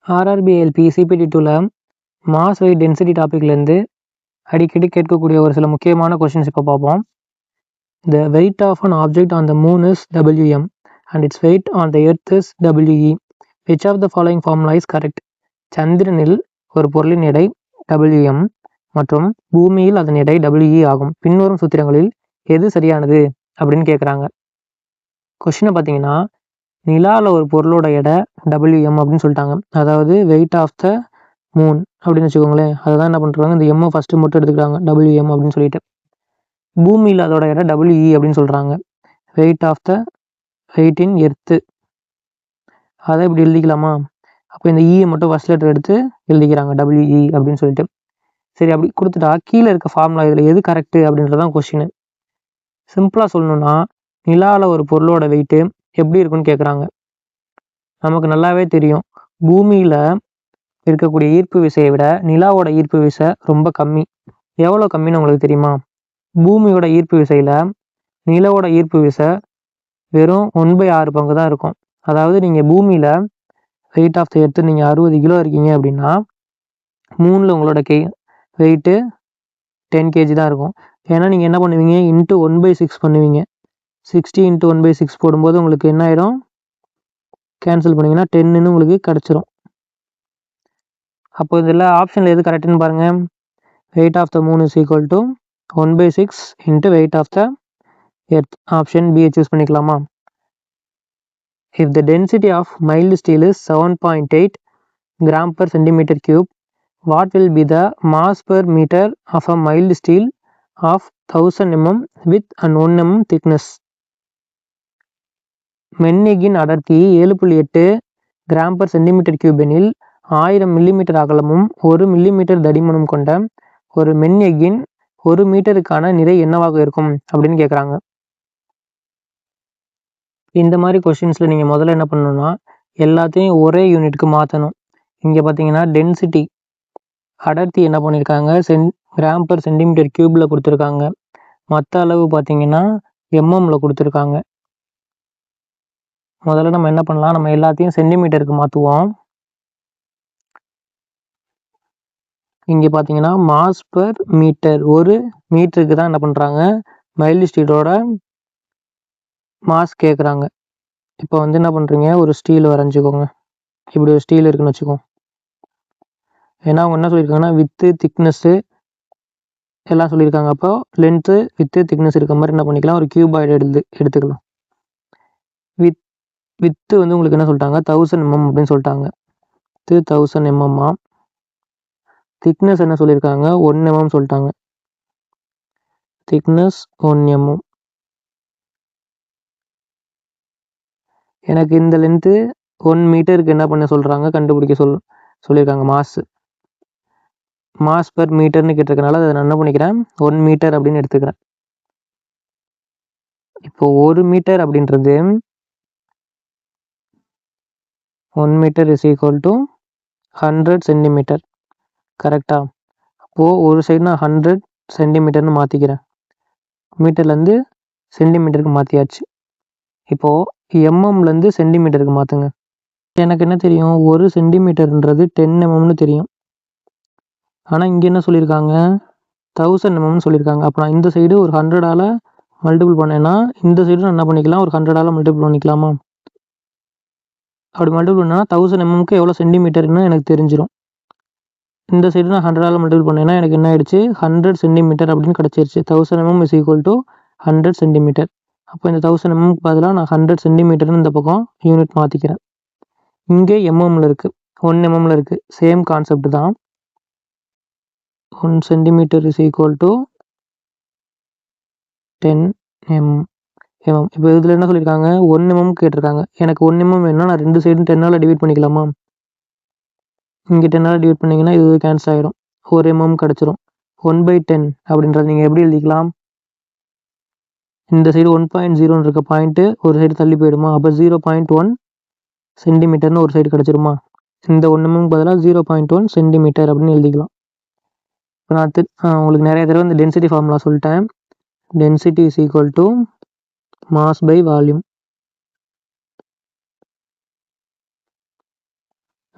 ஆர்ஆர்பிஎல்பி CBT 2ல் mass weight density டாப்பிக்லேருந்து அடிக்கடி கேட்கக்கூடிய ஒரு சில முக்கியமான கொஷின்ஸ் இப்போ பார்ப்போம். The weight of an object on the moon is Wm and its weight on the earth is We. Which of the following formula is correct? சந்திரனில் ஒரு பொருளின் எடை Wm மற்றும் பூமியில் அதன் எடை We ஆகும். பின்வரும் சூத்திரங்களில் எது சரியானது அப்படின்னு கேட்குறாங்க. கொஷினை பார்த்தீங்கன்னா, நிலாவில் ஒரு பொருளோட எடை Wm அப்படின்னு சொல்லிட்டாங்க. அதாவது வெயிட் ஆஃப் த மூன் அப்படின்னு வச்சுக்கோங்களேன். அதுதான் என்ன பண்ணுறாங்க, இந்த எம்மை ஃபஸ்ட்டு மட்டும் எடுத்துக்கிறாங்க Wm அப்படின்னு சொல்லிட்டு. பூமியில் அதோட எடை We அப்படின்னு சொல்கிறாங்க. வெயிட் இன் எர்த்து. அதை இப்படி எழுதிக்கலாமா? அப்போ இந்த ஈயை மட்டும் ஃபஸ்ட் லெட்டர் எடுத்து எழுதிக்கிறாங்க We அப்படின்னு சொல்லிட்டு. சரி, அப்படி கொடுத்துட்டா கீழே இருக்க ஃபார்முலா இதில் எது கரெக்டு அப்படின்றதான் கொஷின். சிம்பிளாக சொல்லணும்னா, நிலாவில் ஒரு பொருளோட வெயிட்டு எப்படி இருக்குன்னு கேட்குறாங்க. நமக்கு நல்லாவே தெரியும், பூமியில் இருக்கக்கூடிய ஈர்ப்பு விசையை விட நிலாவோட ஈர்ப்பு விசை ரொம்ப கம்மி. எவ்வளோ கம்மின்னு உங்களுக்கு தெரியுமா? பூமியோட ஈர்ப்பு விசையில் நிலவோட ஈர்ப்பு விசை வெறும் 1/6 பங்கு தான் இருக்கும். அதாவது நீங்கள் பூமியில் வெயிட் ஆஃப் த எர்த்து நீங்கள் 60 கிலோ இருக்கீங்க அப்படின்னா, மூணில் உங்களோட வெயிட்டு 10 kg தான் இருக்கும். ஏன்னா நீங்கள் என்ன பண்ணுவீங்க, இன்ட்டு 1/6 பண்ணுவீங்க. 60 × 1/6 போடும்போது உங்களுக்கு என்ன ஆயிடும், கேன்சல் பண்ணிங்கன்னா 10ன்னு உங்களுக்கு கிடச்சிரும். அப்போ இதில் ஆப்ஷனில் எது கரெக்டுன்னு பாருங்கள். Weight of the moon is equal to 1/6 into weight of the earth. Option பியை சூஸ் பண்ணிக்கலாமா? If the density of mild steel is 7.8 gram per centimeter cube, what will be the mass per meter of a mild steel of 1000 mm with an 1 mm thickness? மென்னிகின் அடர்த்தி 7.8 gram per centimetre cube எனில் 1000 millimetre அகலமும் 1 millimetre தடிமனும் கொண்ட ஒரு மென்னிகின் 1 மீட்டருக்கான நிறை என்னவாக இருக்கும் அப்படின்னு கேட்குறாங்க. இந்த மாதிரி கொஷின்ஸில் நீங்கள் முதல்ல என்ன பண்ணணும்னா, எல்லாத்தையும் ஒரே யூனிட்டுக்கு மாற்றணும். இங்கே பார்த்தீங்கன்னா டென்சிட்டி அடர்த்தி என்ன பண்ணியிருக்காங்க, கிராம் பர் சென்டிமீட்டர் கியூபில் கொடுத்துருக்காங்க. மற்ற அளவு பார்த்தீங்கன்னா எம்எம்மில் கொடுத்துருக்காங்க. முதல்ல நம்ம என்ன பண்ணலாம், நம்ம எல்லாத்தையும் சென்டிமீட்டருக்கு மாற்றுவோம். இங்கே பார்த்தீங்கன்னா மாஸ் பர் மீட்டர், ஒரு மீட்டருக்கு தான் என்ன பண்ணுறாங்க, மைல்டு ஸ்டீலோட மாஸ் கேட்குறாங்க. இப்போ வந்து என்ன பண்ணுறீங்க, ஒரு ஸ்டீல் வரைஞ்சிக்கோங்க. இப்படி ஒரு ஸ்டீல் இருக்குன்னு வச்சுக்கோங்க. ஏன்னா அவங்க என்ன சொல்லியிருக்காங்கன்னா, வித்து திக்னஸ்ஸு எல்லாம் சொல்லியிருக்காங்க. அப்போ லென்த்து வித்து திக்னஸ் இருக்க மாதிரி என்ன பண்ணிக்கலாம், ஒரு கியூபாய்டு எடுத்துக்கலாம். வித்து வந்து உங்களுக்கு என்ன சொல்லிட்டாங்க, 1000 mm அப்படின்னு சொல்லிட்டாங்க. 1000 mm. திக்னஸ் என்ன சொல்லியிருக்காங்க, 1 mm சொல்லிட்டாங்க. Thickness 1 mm. எனக்கு இந்த லென்த்து 1 மீட்டருக்கு என்ன பண்ண சொல்கிறாங்க, கண்டுபிடிக்க சொல்லியிருக்காங்க. மாஸ் பர் மீட்டர்னு கேட்டிருக்கனால அதை நான் என்ன பண்ணிக்கிறேன், 1 மீட்டர் அப்படின்னு எடுத்துக்கிறேன். இப்போ 1 மீட்டர் அப்படின்றது 1 metre is equal to 100 centimetre. கரெக்டா? அப்போது ஒரு சைடு நான் 100 சென்டிமீட்டர்னு மாற்றிக்கிறேன். மீட்டர்லேருந்து சென்டிமீட்டருக்கு மாற்றியாச்சு. இப்போது எம்எம்லேருந்து சென்டிமீட்டருக்கு மாற்றுங்க. எனக்கு என்ன தெரியும், 1 சென்டிமீட்டர்ன்றது 10 mmன்னு தெரியும். ஆனால் இங்கே என்ன சொல்லியிருக்காங்க, 1000 mmன்னு சொல்லியிருக்காங்க. அப்போ நான் இந்த சைடு ஒரு 100ஆல் மல்டிபிள் பண்ணேன்னா, இந்த சைடு நான் என்ன பண்ணிக்கலாம், ஒரு 100ஆல் மல்டிபிள் பண்ணிக்கலாமா? அப்படி மல்டிபிள் பண்ணால் 1000 mmக்கு எவ்வளோ சென்டிமீட்டர்னு எனக்கு தெரிஞ்சிடும். இந்த சைடு நான் 100ஆல் மல்டிபிள் பண்ணேன்னா எனக்கு என்ன ஆயிடுச்சு, 100 சென்டிமீட்டர் அப்படின்னு கிடச்சிருச்சு. 1000 mm is equal to 100 centimetre. அப்போ இந்த 1000 mmக்கு பதிலாக நான் 100 சென்டிமீட்டர்னு இந்த பக்கம் யூனிட் மாற்றிக்கிறேன். இங்கே எம்எம்மில் இருக்குது, 1 mmமில் இருக்குது. சேம் கான்செப்ட் தான். 1 centimetre is equal to 10 mm. இப்போ இதில் என்ன சொல்லியிருக்காங்க, 1 mm கேட்டிருக்காங்க. எனக்கு 1 mm வேணும்னா நான் 2 சைடும் 10ஆல் டிவைட் பண்ணிக்கலாமா? இங்கே 10ஆல் டிவைட் பண்ணிங்கன்னா இது கேன்சல் ஆகிடும், 1 mm கிடச்சிரும். 1/10 அப்படின்றது நீங்கள் எப்படி எழுதிக்கலாம், இந்த சைடு 1.0 இருக்க பாயிண்ட்டு ஒரு சைடு தள்ளி போயிடுமா? அப்போ 0.1 சென்டிமீட்டர்னு ஒரு சைடு கிடச்சிருமா? இந்த 1 mm பதிலாக 0.1 சென்டிமீட்டர் அப்படின்னு எழுதிக்கலாம். இப்போ நான் உங்களுக்கு நிறைய தடவை இந்த டென்சிட்டி ஃபார்முலா சொல்லிட்டேன். Density is equal to mass by volume.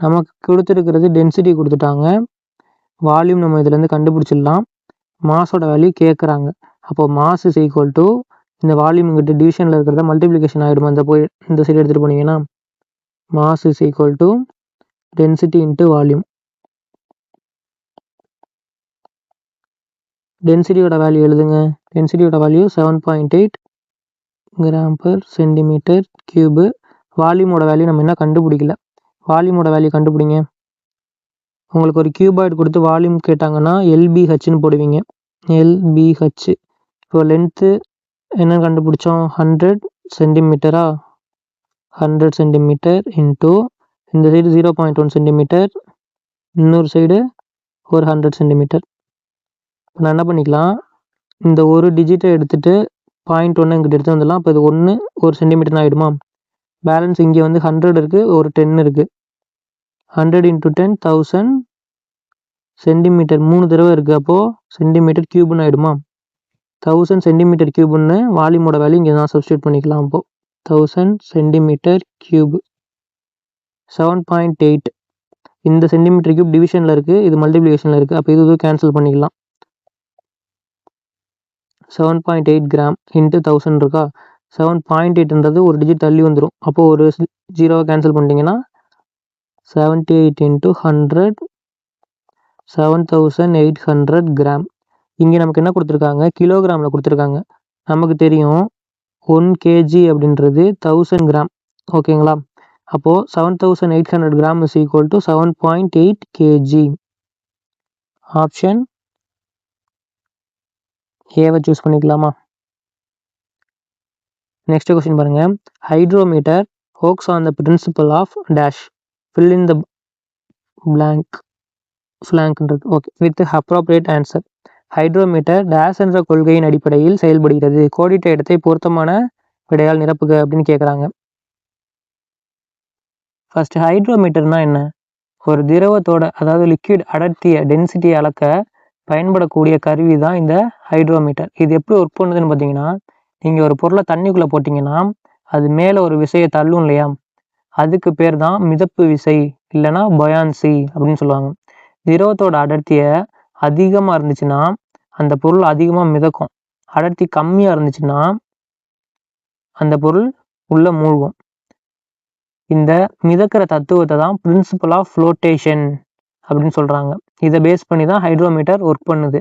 நமக்கு கொடுத்துருக்கிறது டென்சிட்டி கொடுத்துட்டாங்க, வால்யூம் நம்ம இதுலேருந்து கண்டுபிடிச்சிடலாம், மாஸோட வேல்யூ கேட்குறாங்க. அப்போ மாஸ் இஸ் ஈக்குவல் டு இந்த வால்யூம் கிட்ட டிவிஷனில் இருக்கிறத மல்டிப்ளிகேஷன் ஆகிடுமா, இந்த சைடு எடுத்துகிட்டு போனீங்கன்னா mass is equal to density into volume. டென்சிட்டியோட வேல்யூ எழுதுங்க. டென்சிட்டியோட வேல்யூ 7.8 g/cm3. வால்யூமோட வேல்யூ நம்ம என்ன கண்டுபிடிக்கல. வால்யூமோட வேல்யூ கண்டுபிடிங்க. உங்களுக்கு ஒரு கியூபாய்டு கொடுத்து வால்யூம் கேட்டாங்கன்னா LBHன்னு போடுவீங்க. LBH. இப்போ லென்த்து என்ன கண்டுபிடிச்சோம், 100 சென்டிமீட்டரா, 100 சென்டிமீட்டர் இன்ட்டு இந்த சைடு 0.1 சென்டிமீட்டர், இன்னொரு சைடு ஒரு 100 சென்டிமீட்டர். நான் என்ன பண்ணிக்கலாம், இந்த ஒரு டிஜிட்டை எடுத்துகிட்டு 0.1 இங்கிட்ட எடுத்து வந்துடலாம். அப்போ இது 1 சென்டிமீட்டர்னு ஆகிடுமா. பேலன்ஸ் இங்கே வந்து 100 இருக்குது, ஒரு 10 இருக்குது. 100 × 10 1000 சென்டிமீட்டர் 3 தடவை இருக்குது. அப்போது சென்டிமீட்டர் கியூப்னு ஆகிடுமா. 1000 சென்டிமீட்டர் கியூப்னு வால்யூமோட வேல்யூ இங்கே தான் சப்ஸ்டியூட் பண்ணிக்கலாம். அப்போது 1000 சென்டிமீட்டர் கியூப் 7.8. இந்த சென்டிமீட்டர் கியூப் டிவிஷனில் இருக்குது, இது மல்டிப்ளிகேஷனில் இருக்குது. அப்போ இது கேன்சல் பண்ணிக்கலாம். 7.8 கிராம் இன்ட்டு 1000 இருக்கா. 7.8ன்றது ஒரு டிஜிட் தள்ளி வந்துடும். அப்போது ஒரு 0 கேன்சல் பண்ணிட்டீங்கன்னா 78 × 100 7800 கிராம். இங்கே நமக்கு என்ன கொடுத்துருக்காங்க, கிலோகிராமில் கொடுத்துருக்காங்க. நமக்கு தெரியும் 1 kg அப்படின்றது 1000 கிராம். ஓகேங்களா. அப்போது 7800 gram is equal to 7.8 kg. Option ஏவை சூஸ் பண்ணிக்கலாமா. நெக்ஸ்ட் கொஸ்டின் பாருங்க. Hydrometer works on the principle of dash, fill in the blank ஃபிளாங்க்ன்றது. Okay, with appropriate answer. Hydrometer dash என்ற கொள்கையின் அடிப்படையில் செயல்படுகிறது. கோடிட்ட இடத்தை பொருத்தமான விடையால் நிரப்புக அப்படின்னு கேட்குறாங்க. ஃபர்ஸ்ட் ஹைட்ரோமீட்டர்னா என்ன, ஒரு திரவத்தோட அதாவது லிக்விட் அடர்த்தியை டென்சிட்டியை அளக்க பயன்படக்கூடிய கருவி தான் இந்த ஹைட்ரோமீட்டர். இது எப்படி ஒர்க் பண்ணுதுன்னு பார்த்தீங்கன்னா, நீங்கள் ஒரு பொருளை தண்ணிக்குள்ளே போட்டிங்கன்னா அது மேலே ஒரு விசையை தள்ளும் இல்லையா, அதுக்கு பேர் தான் மிதப்பு விசை, இல்லைன்னா பயான்சி அப்படின்னு சொல்லுவாங்க. திரவத்தோட அடர்த்தியை அதிகமாக இருந்துச்சுன்னா அந்த பொருள் அதிகமாக மிதக்கும், அடர்த்தி கம்மியாக இருந்துச்சுன்னா அந்த பொருள் உள்ளே மூழ்கும். இந்த மிதக்கிற தத்துவத்தை தான் பிரின்சிபல் ஆஃப் ஃப்ளோட்டேஷன் அப்படின்னு சொல்கிறாங்க. இதை பேஸ் பண்ணி தான் ஹைட்ரோமீட்டர் ஒர்க் பண்ணுது.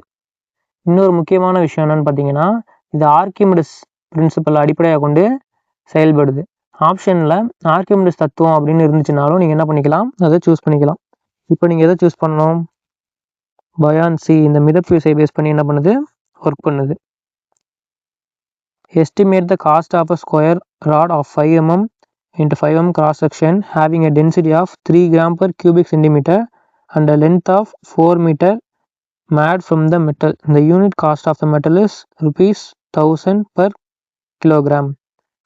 இன்னொரு முக்கியமான விஷயம் என்னன்னு பார்த்தீங்கன்னா, இது ஆர்கிமிடிஸ் பிரின்சிபல் அடிப்படையாக கொண்டு செயல்படுது. ஆப்ஷனில் ஆர்கிமிடிஸ் தத்துவம் அப்படின்னு இருந்துச்சுனாலும் நீங்கள் என்ன பண்ணிக்கலாம், அதை சூஸ் பண்ணிக்கலாம். இப்போ நீங்கள் எதை சூஸ் பண்ணணும், பயான்சி, இந்த மிதப்பு விசை பேஸ் பண்ணி என்ன பண்ணுது, ஒர்க் பண்ணுது. Estimate the cost of a square rod of 5 mm into 5 mm cross section having a density of 3 g/cu/cm and a length of 4 meter made from the metal. The unit cost of the metal is ₹1000 per kilogram.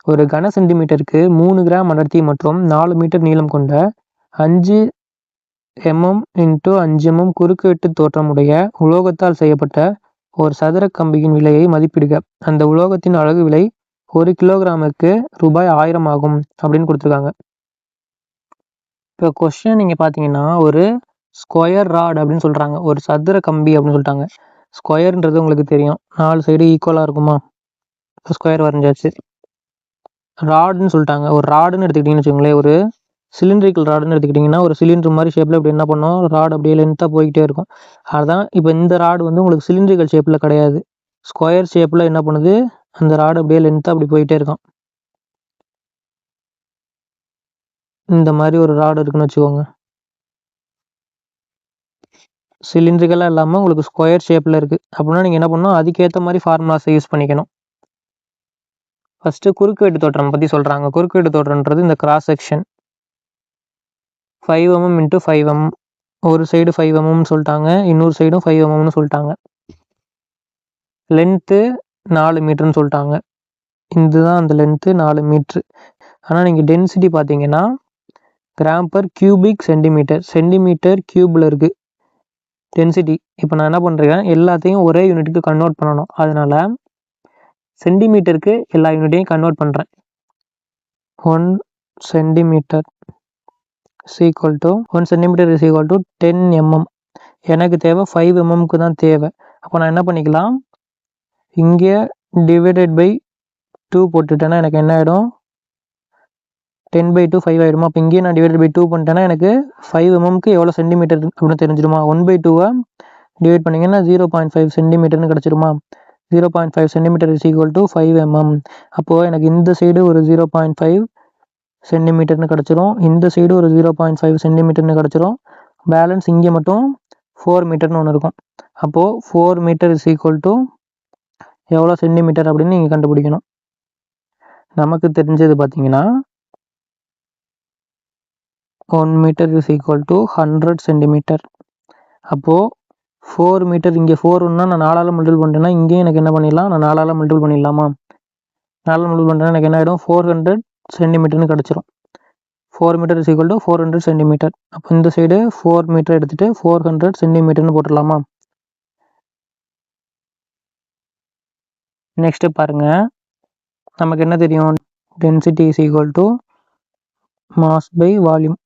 ஒரு கன சென்டிமீட்டருக்கு 3 gram அடர்த்தி மற்றும் 4 metre நீளம் கொண்ட 5 mm × 5 mm குறுக்கு வெட்டு தோற்றமுடைய உலோகத்தால் செய்யப்பட்ட ஒரு சதுர கம்பியின் விலையை மதிப்பிடுக. அந்த உலோகத்தின் அலகு விலை 1 கிலோகிராமுக்கு ₹1000 ஆகும் அப்படின்னு கொடுத்துருக்காங்க. இப்போ கொஸ்டின் நீங்கள் பார்த்தீங்கன்னா ஒரு ஸ்கொயர் ராட் அப்படின்னு சொல்கிறாங்க, ஒரு சதுர கம்பி அப்படின்னு சொல்லிட்டாங்க. ஸ்கொயர்ன்றது உங்களுக்கு தெரியும், 4 சைடு ஈக்குவலாக இருக்குமா. இப்போ ஸ்கொயர் வரைஞ்சாச்சு. ராடுன்னு சொல்லிட்டாங்க. ஒரு ராடுன்னு எடுத்துக்கிட்டிங்கன்னு வச்சுக்கோங்களேன், ஒரு சிலிண்ட்ரிக்கல் ராடுன்னு எடுத்துக்கிட்டிங்கன்னா ஒரு சிலிண்டர் மாதிரி ஷேப்பில் இப்படி என்ன பண்ணோம், ராடு அப்படியே லென்த்தாக போய்கிட்டே இருக்கும். அதுதான் இப்போ இந்த ராடு வந்து உங்களுக்கு சிலிண்ட்ரிக்கல் ஷேப்பில் கிடையாது, ஸ்கொயர் ஷேப்பில் என்ன பண்ணுது, அந்த ராடு அப்படியே லென்த்தாக அப்படி போயிட்டே இருக்கும். இந்த மாதிரி ஒரு ராடு இருக்குன்னு வச்சுக்கோங்க, சிலிண்ட்ரிக்கலாக இல்லாமல் உங்களுக்கு ஸ்கொயர் ஷேப்பில் இருக்குது அப்படின்னா நீங்கள் என்ன பண்ணணும், அதுக்கேற்ற மாதிரி ஃபார்முலாஸை யூஸ் பண்ணிக்கணும். ஃபஸ்ட்டு குறுக்கு வெட்டு தோற்றம் பற்றி சொல்கிறாங்க. குறுக்கு வெட்டு தோற்றம்ன்றது இந்த கிராஸ் செக்ஷன் 5 mm × 5 mm, ஒரு சைடு 5 mm சொல்லிட்டாங்க, இன்னொரு சைடும் 5 mm சொல்லிட்டாங்க. லென்த்து 4 மீட்டர்னு சொல்லிட்டாங்க, இதுதான் அந்த லென்த்து 4 மீட்ரு. ஆனால் நீங்கள் டென்சிட்டி பார்த்தீங்கன்னா g/cu/cm, சென்டிமீட்டர் கியூபில் இருக்குது டென்சிட்டி. இப்போ நான் என்ன பண்ணுறேன், எல்லாத்தையும் ஒரே யூனிட்டுக்கு கன்வெர்ட் பண்ணணும். அதனால் சென்டிமீட்டருக்கு எல்லா யூனிட்டையும் கன்வெர்ட் பண்ணுறேன். 1 centimetre is equal to 1 centimeter is equal to 10 mm. எனக்கு தேவை 5 mmக்கு தான் தேவை. அப்போ நான் என்ன பண்ணிக்கலாம், இங்கே டிவைடட் பை 2 போட்டுட்டேன்னா எனக்கு என்ன ஆகிடும், 10/2 5 ஆகிடுமா. அப்போ இங்கேயே நான் டிவைடட் பை 2 பண்ணிட்டேன்னா எனக்கு 5 mmக்கு எவ்வளோ சென்டிமீட்டர் அப்படின்னு தெரிஞ்சிடுமா. 1/2 டிவைட் பண்ணிங்கன்னா 0.5 சென்டிமீட்டர்னு கிடச்சிருமா. 0.5 centimetre is equal to 5 mm. அப்போது எனக்கு இந்த சைடு ஒரு 0.5 சென்டிமீட்டர்னு கிடச்சிரும், இந்த சைடு ஒரு 0.5 சென்டிமீட்டர்னு கிடச்சிரும். பேலன்ஸ் இங்கே மட்டும் 4 மீட்டர்னு ஒன்று இருக்கும். அப்போது 4 மீட்டர் இஸ் ஈக்குவல் டு எவ்வளோ சென்டிமீட்டர் அப்படின்னு நீங்கள் கண்டுபிடிக்கணும். நமக்கு தெரிஞ்சது பார்த்தீங்கன்னா 1 metre is equal to 100 centimetre. அப்போது 4 மீட்டர், இங்கே 4ன்னா நான் 4ஆல் மல்டிபிள் பண்ணிட்டேன்னா இங்கேயும் எனக்கு என்ன பண்ணிடலாம், நான் 4ஆல் மல்டிபிள் பண்ணிடலாமா. 4ஆல் மல்டிபிள் பண்ணிட்டேன்னா எனக்கு என்ன ஆகிடும், 400 சென்டிமீட்டர்னு கிடச்சிரும். 4 metre is equal to 400 centimetre. அப்போ இந்த சைடு 4 மீட்டர் எடுத்துகிட்டு 400 சென்டிமீட்டர்னு போட்டுடலாமா. நெக்ஸ்ட்டு பாருங்கள், நமக்கு என்ன தெரியும், density is equal to mass by volume.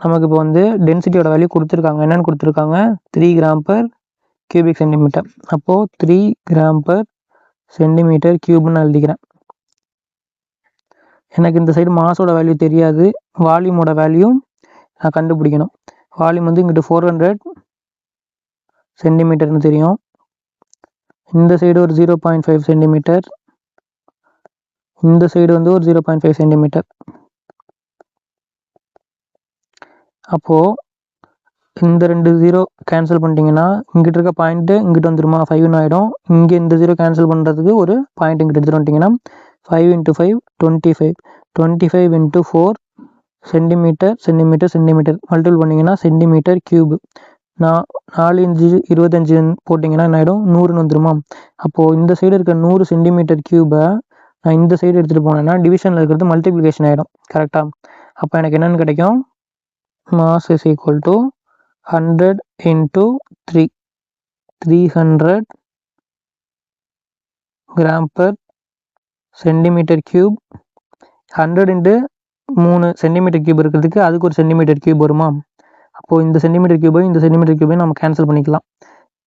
நமக்கு இப்போ வந்து டென்சிட்டியோட வேல்யூ கொடுத்துருக்காங்க. என்னென்னு கொடுத்துருக்காங்க, 3 g/cubic சென்டிமீட்டர். அப்போது 3 g/சென்டிமீட்டர் கியூப்னு நான் எழுதிக்கிறேன். எனக்கு இந்த சைடு மாஸோட வேல்யூ தெரியாது, வால்யூமோட வேல்யூ நான் கண்டுபிடிக்கணும். வால்யூம் வந்து இங்கிட்டு 400 சென்டிமீட்டர்னு தெரியும், இந்த சைடு ஒரு 0.5 சென்டிமீட்டர், இந்த சைடு வந்து ஒரு 0.5 சென்டிமீட்டர். அப்போது இந்த 2 0 கேன்சல் பண்ணிட்டீங்கன்னா இங்கிட்ட இருக்க பாயிண்ட்டு இங்கிட்ட வந்துருமா, 5ன்னு ஆகிடும். இங்கே இந்த 0 கேன்சல் பண்ணுறதுக்கு ஒரு பாயிண்ட் இங்கிட்ட எடுத்துகிட்டு வந்துட்டிங்கன்னா 5 × 5 25, 25 × 4 சென்டிமீட்டர் சென்டிமீட்டர் சென்டிமீட்டர் மல்டிபிள் பண்ணிங்கன்னா சென்டிமீட்டர் கியூப். 4 × 25 போட்டிங்கன்னா என்ன ஆகிடும், 100ன்னு வந்துருமா. அப்போது இந்த சைடு இருக்க 100 சென்டிமீட்டர் கியூபை நான் இந்த சைடு எடுத்துகிட்டு போனேன்னா டிவிஷனில் இருக்கிறது மல்டிப்ளிகேஷன் ஆகிடும். கரெக்டாக. அப்போ எனக்கு என்னென்னு கிடைக்கும், mass is equal to 100 × 3, 300 g/centimeter cube. 100 × 3 centimetre cube இருக்கிறதுக்கு அதுக்கு ஒரு சென்டிமீட்டர் கியூப் வருமா. அப்போது இந்த சென்டிமீட்டர் கியூபையும் இந்த சென்டிமீட்டர் கியூபையும் நம்ம கேன்சல் பண்ணிக்கலாம்.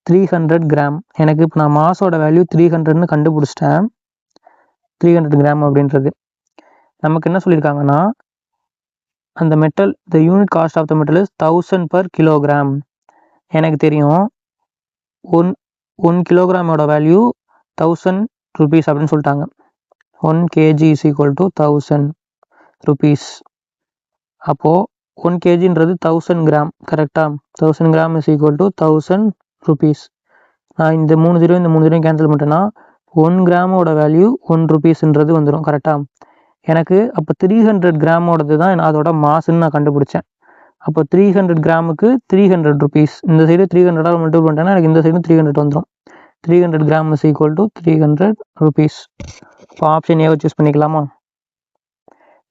300 கிராம். எனக்கு இப்போ நான் மாஸோட வேல்யூ 300ன்னு கண்டுபிடிச்சிட்டேன். 300 கிராம் அப்படின்றது நமக்கு என்ன சொல்லியிருக்காங்கன்னா, அந்த metal the unit cost of the metal is 1000 per kilogram. எனக்கு தெரியும் 1 கிலோகிராமோட வேல்யூ 1000 rupees அப்படின்னு சொல்லிட்டாங்க. 1 kg is equal to 1000 rupees. அப்போது 1 kgன்றது 1000 கிராம். கரெக்டாக. 1000 gram is equal to 1000 rupees. நான் இந்த 3 0 இந்த 3 0 கேன்சல் பண்ணிட்டேன்னா 1 கிராமோட வேல்யூ 1 rupeesன்றது வந்துடும். கரெக்டாக. எனக்கு அப்போ 300 கிராமோடது தான் அதோட மாசுன்னு நான் கண்டுபிடிச்சேன். அப்போ 300 கிராமுக்கு 300 rupees. இந்த சைடு 300ஆல் மல்டிபிள் பண்ணிட்டேன்னா எனக்கு இந்த சைடு 300 வந்துடும். 300 gram is equal to 300 rupees. இப்போ ஆப்ஷன் ஏவை சூஸ் பண்ணிக்கலாமா.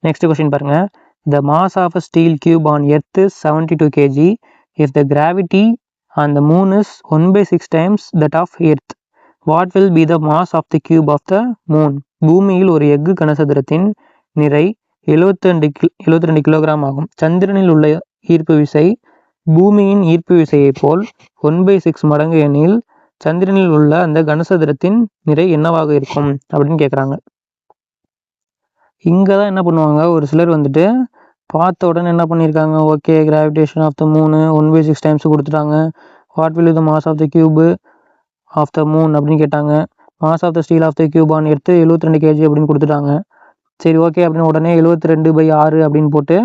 நெக்ஸ்ட் கொஸ்டின் பாருங்கள். The mass of a steel cube on earth is 72 kg. If the gravity on the moon is 1/6 times that of earth, what will be the mass of the cube of the moon. பூமியில் ஒரு எஃகு கனசதுரத்தின் நிறை 72 kilogram ஆகும். சந்திரனில் உள்ள ஈர்ப்பு விசை பூமியின் ஈர்ப்பு விசையை போல் 1/6 மடங்கு எனில் சந்திரனில் உள்ள அந்த கனசதுரத்தின் நிறை என்னவாக இருக்கும் அப்படின்னு கேட்குறாங்க. இங்கே தான் என்ன பண்ணுவாங்க, ஒரு சிலர் வந்துட்டு பார்த்த உடனே என்ன பண்ணியிருக்காங்க, ஓகே கிராவிடேஷன் ஆஃப் த மூணு 1/6 times கொடுத்துட்டாங்க. What will the mass of the cube of the moon அப்படின்னு கேட்டாங்க. Mass of the steel of the cube on earth 72 kg அப்படின்னு கொடுத்துட்டாங்க. சரி ஓகே அப்படின்னு உடனே 72/6 அப்படின்னு போட்டு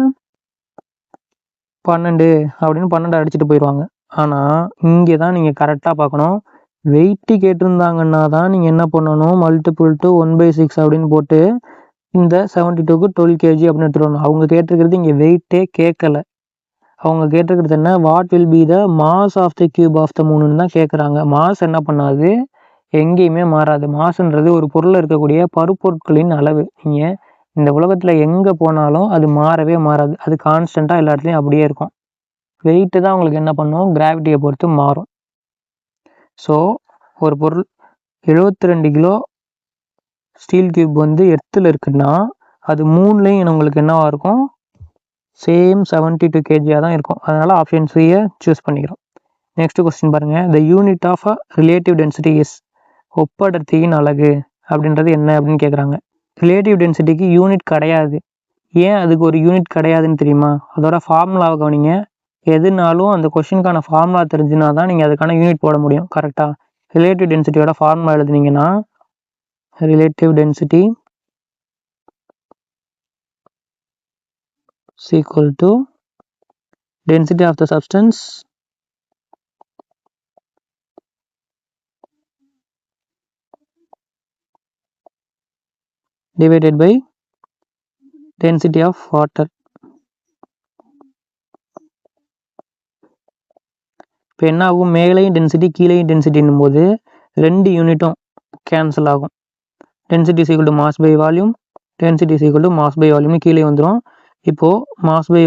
12 அப்படின்னு 12 அடிச்சுட்டு போயிடுவாங்க. ஆனால் இங்கே தான் நீங்கள் கரெக்டாக பார்க்கணும். வெயிட்டு கேட்டிருந்தாங்கன்னா தான் நீங்கள் என்ன பண்ணணும், மல்டிபிள் டு 1/6 அப்படின்னு போட்டு இந்த 72க்கு 12 kg அப்படின்னு எடுத்துகிட்டு. அவங்க கேட்டிருக்கிறது இங்கே வெயிட்டே கேட்கல. அவங்க கேட்டிருக்கிறது என்ன, what will be the mass of the cube of the மூணுன்னு தான் கேட்குறாங்க. மாஸ் என்ன பண்ணாது, எங்கேயுமே மாறாது. மாசுன்றது ஒரு பொருளில் இருக்கக்கூடிய பருப்பொருட்களின் அளவு. நீங்கள் இந்த உலகத்தில் எங்கே போனாலும் அது மாறவே மாறாது. அது கான்ஸ்டண்ட்டாக எல்லா இடத்துலையும் அப்படியே இருக்கும். வெயிட்டு தான் உங்களுக்கு என்ன பண்ணும், கிராவிட்டியை பொறுத்து மாறும். ஸோ ஒரு பொருள் 72 கிலோ ஸ்டீல் கியூப் வந்து எர்த்தில் இருக்குன்னா அது மூணுலேயும் உங்களுக்கு என்னவாக இருக்கும், சேம் 72 kg தான் இருக்கும். அதனால் ஆப்ஷன் சியை சூஸ் பண்ணிக்கிறோம். நெக்ஸ்ட் கொஸ்டின் பாருங்கள். The unit of relative density is, ஒப்படர்த்தியின் அலகு அப்படின்றது என்ன அப்படின்னு கேட்குறாங்க. ரிலேட்டிவ் டென்சிட்டிக்கு யூனிட் கிடையாது. ஏன் அதுக்கு ஒரு யூனிட் கிடையாதுன்னு தெரியுமா? அதோட ஃபார்முலாவை கவனிங்க. எதுனாலும் அந்த கொஸ்டினுக்கான ஃபார்முலா தெரிஞ்சுனா தான் நீங்கள் அதுக்கான யூனிட் போட முடியும். கரெக்டாக ரிலேட்டிவ் டென்சிட்டியோட ஃபார்முலா எழுதுனீங்கன்னா, relative density is equal to density of the substance divided by density of water. இப்போ என்ன ஆகும்? மேலேயும் டென்சிட்டி கீழேயும் டென்சிட்டின்னும் போது 2 யூனிட்டும் கேன்சல் ஆகும். Density is equal to mass by volume, density is equal to mass by volume கீழே வந்துடும். இப்போது mass by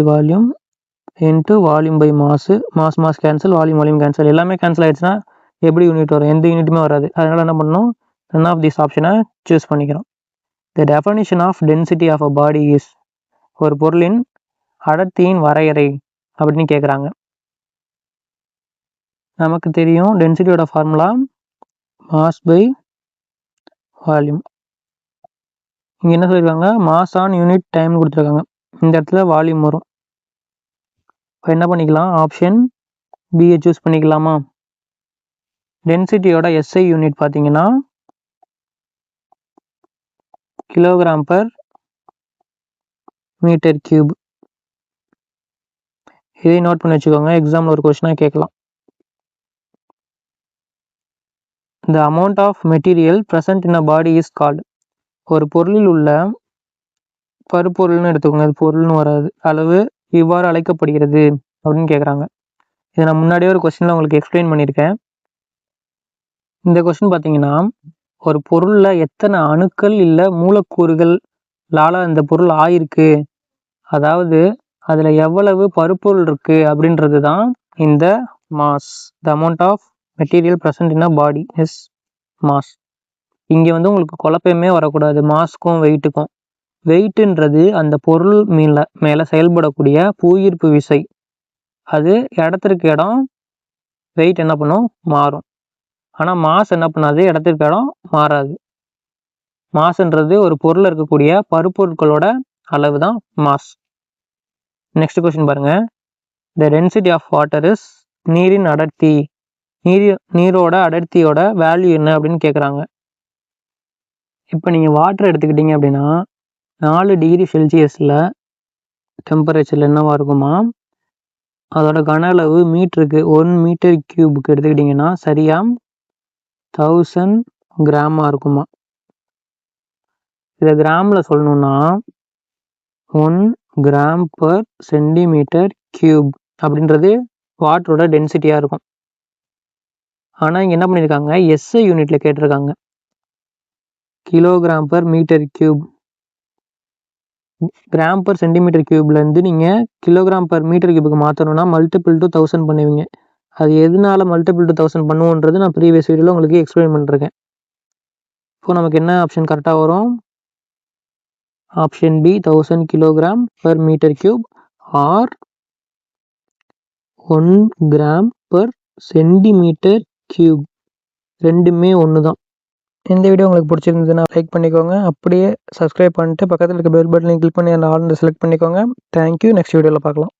volume into volume by mass cancel, volume cancel, எல்லாமே கேன்சல் ஆகிடுச்சுன்னா எப்படி யூனிட் வரும்? எந்த யூனிட்டுமே வராது. அதனால் என்ன பண்ணணும்? none of these ஆப்ஷனை சூஸ் பண்ணிக்கிறோம். The definition of density of a body is, ஒரு பொருளின் அடர்த்தியின் வரையறை அப்படின்னு கேட்குறாங்க. நமக்கு தெரியும் டென்சிட்டியோட ஃபார்முலா மாஸ் பை வால்யூம். இங்கே என்ன சொல்லியிருக்காங்க? மாஸ் ஆன் யூனிட் டைம்னு கொடுத்துருக்காங்க. இந்த இடத்துல வால்யூம் வரும். இப்போ என்ன பண்ணிக்கலாம்? ஆப்ஷன் பியை சூஸ் பண்ணிக்கலாமா? டென்சிட்டியோட எஸ்ஐ யூனிட் பார்த்தீங்கன்னா கிலோகிராம் பர் மீட்டர் கியூப். இதை நோட் பண்ணி வச்சுக்கோங்க, எக்ஸாமில் ஒரு கொஸ்டினாக கேட்கலாம். The amount of material present in a body is called, ஒரு பொருளில் உள்ள பருப்பொருள்னு எடுத்துக்கோங்க, அது பொருள்னு வராது, அளவு இவ்வாறு அழைக்கப்படுகிறது அப்படின்னு கேட்குறாங்க. இதை நான் முன்னாடியே ஒரு கொஸ்டினில் உங்களுக்கு எக்ஸ்பிளைன் பண்ணியிருக்கேன். இந்த கொஸ்டின் பார்த்தீங்கன்னா, ஒரு பொருளில் எத்தனை அணுக்கள் இல்லை மூலக்கூறுகளால் அந்த பொருள் ஆயிருக்கு, அதாவது அதில் எவ்வளவு பருப்பொருள் இருக்குது அப்படின்றது தான் இந்த mass. The amount of material present in a body is mass. இங்கே உங்களுக்கு குழப்பமே வரக்கூடாது மாஸ்க்கும் வெயிட்டுக்கும். வெயிட்டுன்றது அந்த பொருள் மேலே செயல்படக்கூடிய புவியீர்ப்பு விசை. அது இடத்திற்கு இடம் வெயிட் என்ன பண்ணும்? மாறும். ஆனால் மாஸ் என்ன பண்ணாது? இடத்திற்கு இடம் மாறாது. மாஸ்ன்றது ஒரு பொருளில் இருக்கக்கூடிய பருப்பொருட்களோட அளவு தான் மாஸ். நெக்ஸ்ட் கொஸ்டின் பாருங்க. The density of water is, நீரின் அடர்த்தி, நீரோட அடர்த்தியோட வேல்யூ என்ன அப்படின்னு கேட்குறாங்க. இப்போ நீங்கள் வாட்டர் எடுத்துக்கிட்டீங்க அப்படின்னா 4 டிகிரி செல்சியஸில் டெம்பரேச்சரில் என்னவா இருக்குமா? அதோட கன அளவு மீட்டருக்கு 1 மீட்டர் கியூபுக்கு எடுத்துக்கிட்டிங்கன்னா சரியாக 1000 கிராமாக இருக்குமா? இதை கிராமில் சொல்லணும்னா 1 கிராம் பர் சென்டிமீட்டர் கியூப் அப்படின்றது வாட்டரோட டென்சிட்டியாக இருக்கும். ஆனால் இங்கே என்ன பண்ணியிருக்காங்க? எஸ்ஐ யூனிட்டில் கேட்டிருக்காங்க. Kilogram per metre cube, gram per centimetre கியூப்லேருந்து நீங்கள் கிலோகிராம் பர் மீட்டர் கியூபுக்கு மாற்றணும்னா மல்டிபிள் டு 1000 பண்ணுவீங்க. அது எதனால மல்டிபிள் டு 1000 பண்ணுவோன்றது நான் ப்ரீவியஸ் வீடியோவில் உங்களுக்கு எக்ஸ்பிளைன் பண்ணிருக்கேன். இப்போ நமக்கு என்ன ஆப்ஷன் கரெக்டாக வரும்? Option B 1000 kilogram per metre cube or 1 gram per centimetre cube. ரெண்டுமே ஒன்று தான். இந்த வீடியோ உங்களுக்கு பிடிச்சிருந்ததுன்னா லைக் பண்ணிக்கோங்க. அப்படியே சப்ஸ்கிரைப் பண்ணிட்டு பக்கத்தில் இருக்க பெல் பட்டனை கிளிக் பண்ணி அந்த ஆல் செலக்ட் பண்ணிக்கோங்க. தேங்க்யூ. நெக்ஸ்ட் வீடியோவில் பார்க்கலாம்.